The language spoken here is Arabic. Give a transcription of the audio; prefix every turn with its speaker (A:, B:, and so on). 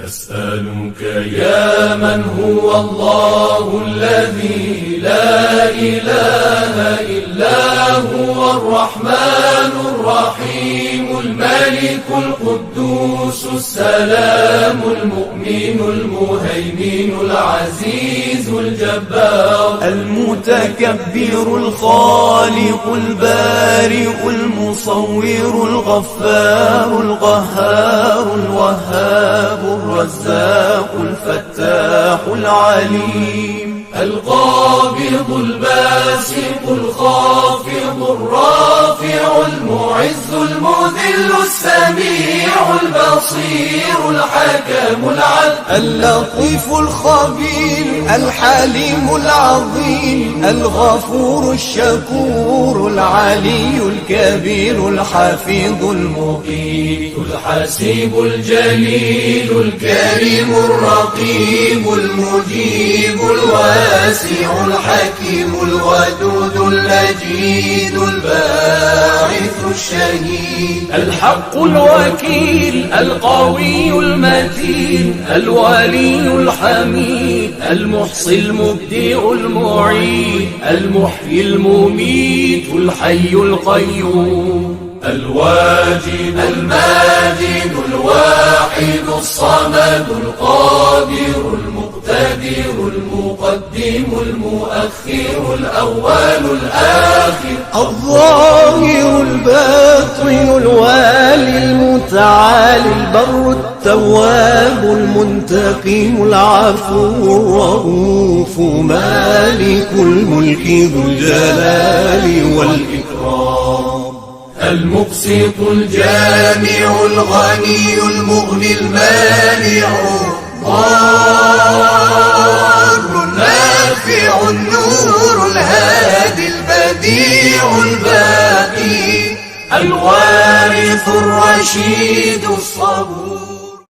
A: نسألك يا من هو الله الذي لا إله إلا هو الرحمن الرحيم الملك القدوس السلام المؤمن المهيمن العزيز الجبار
B: المتكبر الخالق البارئ المصور الغفار القهار الوهاب الرزاق الفتاح العليم
A: القابض الباسط الخافض الرافع المعز المذل السميع البصير الحكم العدل
B: اللطيف الخبير الحليم العظيم الغفور الشكور العلي الكبير الحفيظ المقيت
A: الحسيب الجليل الكريم الرقيب المجيب الواسع الحكيم الودود المجيد الباعث الشهيد
B: الحق الوكيل القوي المتين الولي الحميد المحصي المبدع المعيد المحيي المميت الحي القيوم
A: الواجد الماجد الواحد الصمد القادر المقتدر المقدم المؤخر الأول الآخر
B: الظاهر الباطن الوالي المتعالي البر التواب المنتقم العفو الرؤوف مالك الملك ذو الجلال والإكرام
A: المقسط الجامع الغني المغني المانع الضار النافع النور الهادي البديع الباقي الوارث الرشيد الصبور